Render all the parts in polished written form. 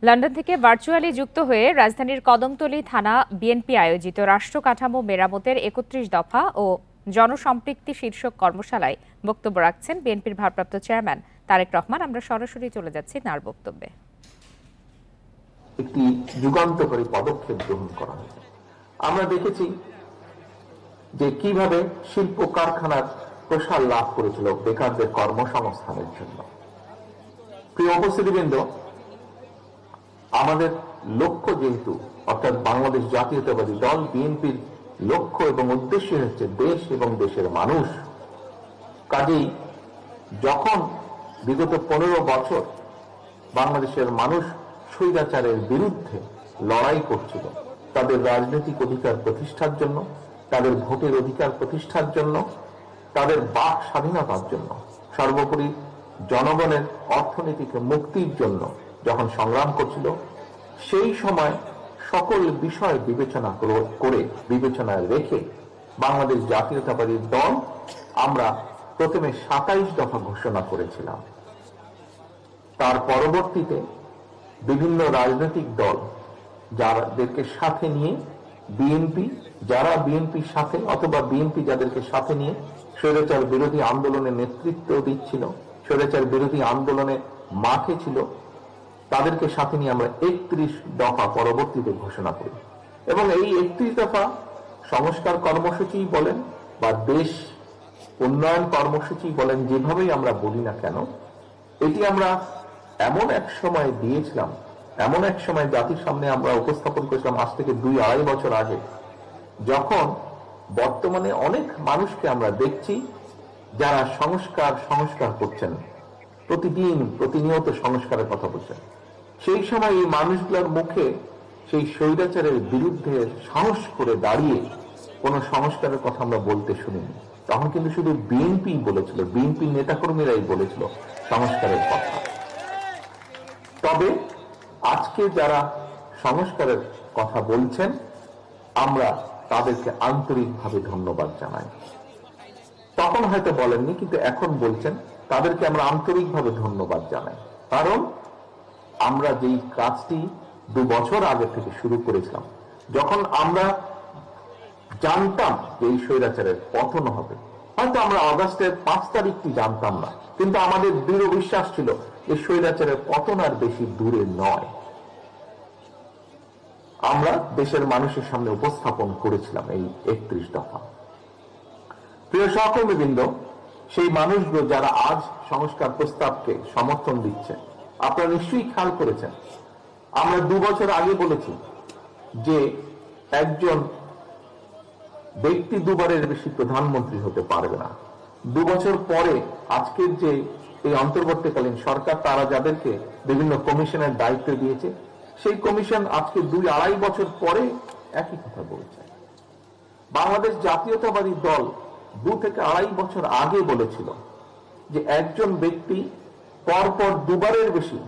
London থেকে virtually যুক্ত হয়ে রাজধানীর কদমতলী থানা বিএনপি আয়োজিত রাষ্ট্র কাঠামো মেরামতের ৩১ দফা ও জনসম্পৃক্তি শীর্ষক কর্মশালায় বক্তব্য রাখছেন বিএনপির ভারপ্রাপ্ত চেয়ারম্যান তারেক রহমান। আমরা সরাসরি চলে যাচ্ছি তার বক্তব্যে। একটি যুগান্তকারী পদক্ষেপ গ্রহণ করা হয়েছে। আমরা দেখেছি যে কিভাবে শিল্প কারখানার প্রসার লাভ করেছিল বেকারদের কর্মসংস্থানের জন্য। প্রিয় উপস্থিতিবৃন্দ, আমাদের লক্ষ্য যেহেতু অর্থাৎ বাংলাদেশ জাতীয়তাবাদী দল বিএনপির লক্ষ্য এবং উদ্দেশ্য হচ্ছে দেশ এবং দেশের মানুষ, কাজেই যখন বিগত 15 বছর বাংলাদেশের মানুষ স্বৈরাচারের বিরুদ্ধে লড়াই করছিল তাদের রাজনৈতিক অধিকার প্রতিষ্ঠার জন্য, তাদের ভোটের অধিকার প্রতিষ্ঠার জন্য, তাদের বাক স্বাধীনতার জন্য, সর্বোপরি জনগণের অর্থনীতিকে মুক্তির জন্য যখন সংগ্রাম করছিল, সেই সময় সকল বিষয় বিবেচনায় রেখে বাংলাদেশ জাতীয়তাবাদী দল আমরা প্রথমে ২৭ দফা ঘোষণা করেছিলাম। তার পরবর্তীতে বিভিন্ন রাজনৈতিক দল যাদেরকে সাথে নিয়ে যারা বিএনপির সাথে অথবা বিএনপি যাদেরকে সাথে নিয়ে স্বৈরাচার বিরোধী আন্দোলনে নেতৃত্ব দিচ্ছিল, স্বৈরাচার বিরোধী আন্দোলনে মাঠে ছিল, তাদেরকে সাথে নিয়ে আমরা ৩১ দফা পরবর্তীতে ঘোষণা করি। এবং এই ৩১ দফা সংস্কার কর্মসূচি বলেন বা দেশ উন্নয়ন কর্মসূচি বলেন, যেভাবেই আমরা বলি না কেন, এটি আমরা এমন এক সময় দিয়েছিলাম, এমন এক সময় জাতির সামনে আমরা উপস্থাপন করেছিলাম আজ থেকে ২-২.৫ বছর আগে, যখন বর্তমানে অনেক মানুষকে আমরা দেখছি যারা সংস্কার করছেন, প্রতিনিয়ত সংস্কারের কথা বলছেন। সেই সময় এই মানুষগুলোর মুখে সেই স্বৈরাচারের বিরুদ্ধে সাহস করে দাঁড়িয়ে কোন সংস্কারের কথা আমরা বলতে শুনিনি। তখন কিন্তু শুধু বিএনপি বলেছিল, বিএনপি নেতাকর্মীরাই বলেছিল সংস্কারের কথা। তবে আজকে যারা সংস্কারের কথা বলছেন, আমরা তাদেরকে আন্তরিকভাবে ধন্যবাদ জানাই। তখন হয়তো বলেননি, কিন্তু এখন বলছেন, তাদেরকে আমরা আন্তরিকভাবে ধন্যবাদ জানাই। কারণ আমরা যেই কাজটি ২ বছর আগে থেকে শুরু করেছিলাম, যখন আমরা জানতাম যে এই স্বৈরাচারের পতন হবে, হয়তো আমরা আগস্টের ৫ তারিখটি জানতাম না, কিন্তু আমাদের দৃঢ় বিশ্বাস ছিল যে স্বৈরাচারের পতন আর বেশি দূরে নয়। আমরা দেশের মানুষের সামনে উপস্থাপন করেছিলাম এই ৩১ দফা। প্রিয় সহকর্মীবৃন্দ, সেই মানুষগুলো যারা আজ সংস্কার প্রস্তাবকে সমর্থন দিচ্ছে, আপনারা নিশ্চয়ই খেয়াল করেছেন, আমরা ২ বছর আগে বলেছি যে একজন ব্যক্তি ২ বারের বেশি প্রধানমন্ত্রী হতে পারবে না। ২ বছর পরে আজকের যে এই অন্তর্বর্তীকালীন সরকার, তারা যাদেরকে বিভিন্ন কমিশনের দায়িত্ব দিয়েছে, সেই কমিশন আজকে ২-২.৫ বছর পরে একই কথা বলছে। বাংলাদেশ জাতীয়তাবাদী দল ২-২.৫ বছর আগে বলেছিল যে একজন ব্যক্তি পরপর ২ বারের বেশি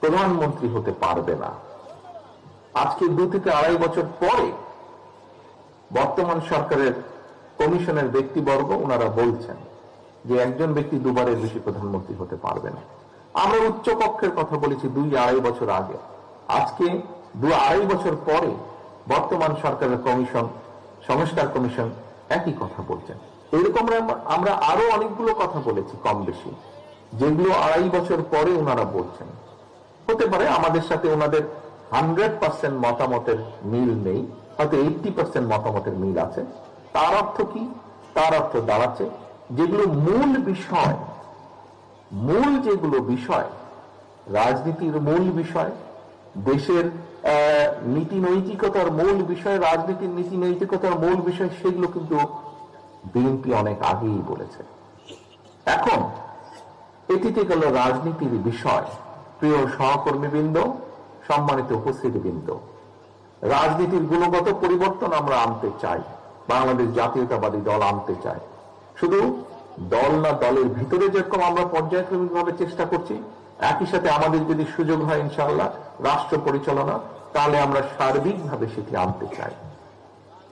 প্রধানমন্ত্রী হতে পারবে না। আজকে ২-২.৫ বছর পরে বর্তমান সরকারের কমিশনের ব্যক্তিবর্গ ওনারা বলছেন যে একজন ব্যক্তি ২ বারের বেশি প্রধানমন্ত্রী হতে পারবে না। আমরা উচ্চ কক্ষের কথা বলেছি ২-২.৫ বছর আগে, আজকে ২-২.৫ বছর পরে বর্তমান সরকারের কমিশন, সংস্কার কমিশন একই কথা বলছেন। এরকম আমরা আরো অনেকগুলো কথা বলেছি কম বেশি, যেগুলো ২.৫ বছর পরে ওনারা বলছেন। হতে পারে আমাদের সাথে ওনাদের 100% মতামতের মিল নেই, হয়তো 80% মতামতের মিল আছে। তার অর্থ কি? তার অর্থ দাঁড়াচ্ছে যেগুলো যেগুলো বিষয়, রাজনীতির মূল বিষয়, দেশের নীতি নৈতিকতার মূল বিষয়, রাজনীতির নীতি নৈতিকতার মূল বিষয়, সেগুলো কিন্তু বিএনপি অনেক আগেই বলেছে। এখন এটিতে গেল রাজনীতির বিষয়। প্রিয় সহকর্মীবৃন্দ, সম্মানিত উপস্থিতিবৃন্দ, রাজনীতির গুণগত পরিবর্তন আমরা আনতে চাই, বাংলাদেশ জাতীয়তাবাদী দল আনতে চায়। শুধু দল না, দলের ভিতরে যেরকম আমরা পর্যায়ক্রমিকভাবে চেষ্টা করছি, একই সাথে আমাদের যদি সুযোগ হয় ইনশাআল্লাহ রাষ্ট্র পরিচালনা, তাহলে আমরা সার্বিকভাবে সেটি আনতে চাই।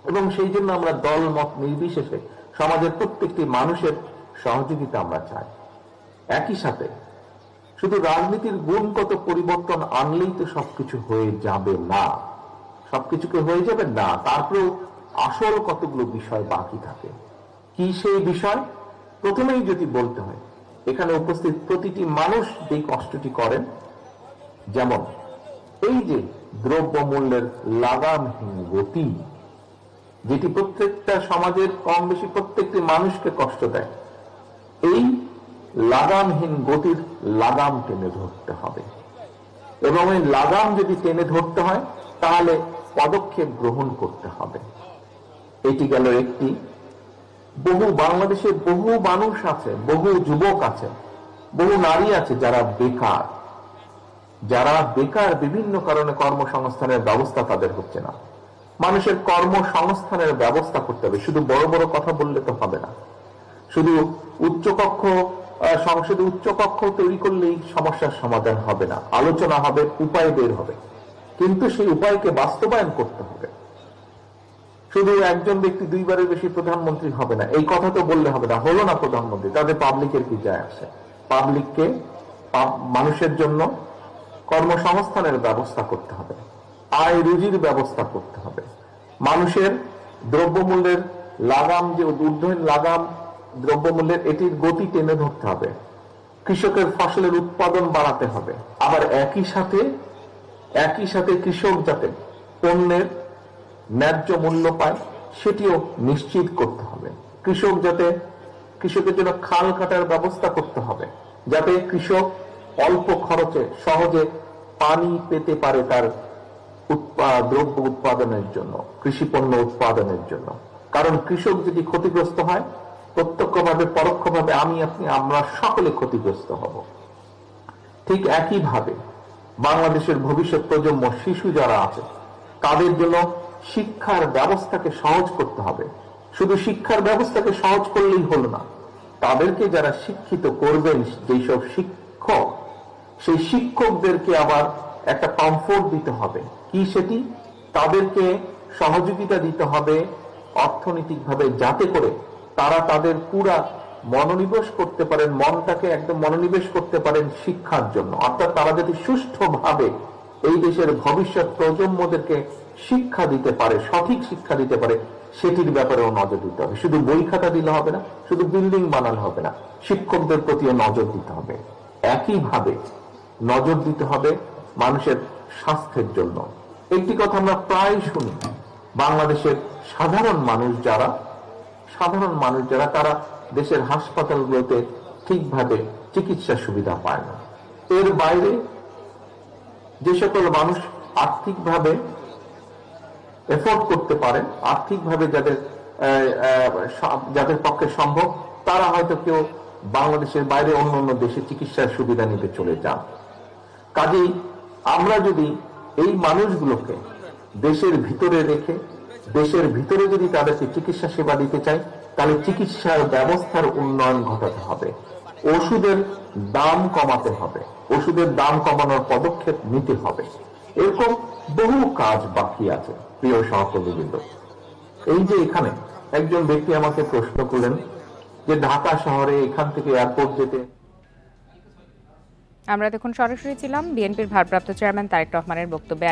এবং সেই জন্য আমরা দল মত নির্বিশেষে সমাজের প্রত্যেকটি মানুষের সহযোগিতা আমরা চাই। একই সাথে শুধু রাজনীতির গুণগত পরিবর্তন আনলেই তো সবকিছু হয়ে যাবে না, সবকিছুকে হয়ে যাবে না। তারপরেও আসল কতগুলো বিষয় বাকি থাকে। কি সেই বিষয়? প্রথমেই যদি বলতে হয়, এখানে উপস্থিত প্রতিটি মানুষ যে কষ্টটি করেন, যেমন এই যে দ্রব্যমূল্যের লাগামহীন গতি, যেটি প্রত্যেকটা সমাজের কম বেশি প্রত্যেকটি মানুষকে কষ্ট দেয়, এই লাগামহীন গতির লাগাম টেনে ধরতে হবে। এবং এই লাগাম যদি টেনে ধরতে হয় তাহলে পদক্ষেপ গ্রহণ করতে হবে। এটি গেল একটি। বাংলাদেশে বহু মানুষ আছে, বহু যুবক আছে, বহু নারী আছে যারা বেকার বিভিন্ন কারণে কর্মসংস্থানের ব্যবস্থা তাদের হচ্ছে না। মানুষের কর্মসংস্থানের ব্যবস্থা করতে হবে। শুধু বড় বড় কথা বললে তো হবে না। শুধু সংসদে উচ্চকক্ষ তৈরি করলেই সমস্যার সমাধান হবে না। আলোচনা হবে, উপায় বের হবে, কিন্তু সেই উপায়কে বাস্তবায়ন করতে হবে। শুধু একজন ব্যক্তি দুইবারের বেশি প্রধানমন্ত্রী হবে না, এই কথা তো বললে হবে না। হলো না প্রধানমন্ত্রী, তাদের পাবলিকের কি যায় আসে? পাবলিককে, মানুষের জন্য কর্মসংস্থানের ব্যবস্থা করতে হবে, আয় রুজির ব্যবস্থা করতে হবে। মানুষের দ্রব্যমূল্যের লাগাম, যে ঊর্ধ্বহীন লাগাম দ্রব্যমূল্যের, এটির গতি টেনে ধরতে হবে। কৃষকের ফসলের উৎপাদন বাড়াতে হবে। আবার একই সাথে কৃষক যাতে পণ্যের ন্যায্য মূল্য পায় সেটিও নিশ্চিত করতে হবে। কৃষকের জন্য খাল কাটার ব্যবস্থা করতে হবে, যাতে কৃষক অল্প খরচে সহজে পানি পেতে পারে তার দ্রব্য উৎপাদনের জন্য, কৃষি পণ্য উৎপাদনের জন্য। কারণ কৃষক যদি ক্ষতিগ্রস্ত হয়, প্রত্যক্ষভাবে পরোক্ষভাবে আমরা সকলে ক্ষতিগ্রস্ত হব। ঠিক একইভাবে বাংলাদেশের ভবিষ্যৎ প্রজন্ম, শিশু যারা আছে, তাদের জন্য শিক্ষার ব্যবস্থাকে সহজ করতে হবে। শুধু শিক্ষার ব্যবস্থাকে সহজ করলেই হলো না, তাদেরকে যারা শিক্ষিত করবেন, যেসব শিক্ষক, সেই শিক্ষকদেরকে আবার একটা কমফোর্ট দিতে হবে। কি সেটি? তাদেরকে সহযোগিতা দিতে হবে অর্থনৈতিকভাবে, যাতে করে তারা তাদের পুরা মনোনিবেশ করতে পারেন, মনটাকে একদম মনোনিবেশ করতে পারেন শিক্ষার জন্য। অর্থাৎ তারা যদি সুষ্ঠুভাবে এই দেশের ভবিষ্যৎ প্রজন্মদেরকে শিক্ষা দিতে পারে, সঠিক শিক্ষা দিতে পারে, সেটির ব্যাপারেও নজর দিতে হবে। শুধু বই খাতা দিলে হবে না, শুধু বিল্ডিং বানালে হবে না, শিক্ষকদের প্রতিও নজর দিতে হবে। একইভাবে নজর দিতে হবে মানুষের স্বাস্থ্যের জন্য। একটি কথা আমরা প্রায় শুনি, বাংলাদেশের সাধারণ মানুষ যারা তারা দেশের হাসপাতালগুলোতে ঠিকভাবে চিকিৎসা সুবিধা পায় না। এর বাইরে যে সকল মানুষ আর্থিকভাবে এফোর্ড করতে পারে, আর্থিকভাবে যাদের পক্ষে সম্ভব, তারা হয়তো কেউ বাংলাদেশের বাইরে অন্য দেশে চিকিৎসার সুবিধা নিতে চলে যান। কাজেই আমরা যদি এই মানুষগুলোকে দেশের ভিতরে রেখে, দেশের ভিতরে যদি তাদেরকে চিকিৎসা সেবা দিতে চাই, তাহলে চিকিৎসার ব্যবস্থার উন্নয়ন ঘটাতে হবে, ওষুধের দাম কমাতে হবে, ওষুধের দাম কমানোর পদক্ষেপ নিতে হবে। এরকম বহু কাজ বাকি আছে। প্রিয় সহকর্মীবৃন্দ, এই যে এখানে একজন ব্যক্তি আমাকে প্রশ্ন করলেন যে ঢাকা শহরে এখান থেকে এয়ারপোর্ট যেতে। আমরা দেখুন সরাসরি ছিলাম বিএনপির ভারপ্রাপ্ত চেয়ারম্যান তারেক রহমানের বক্তব্যে।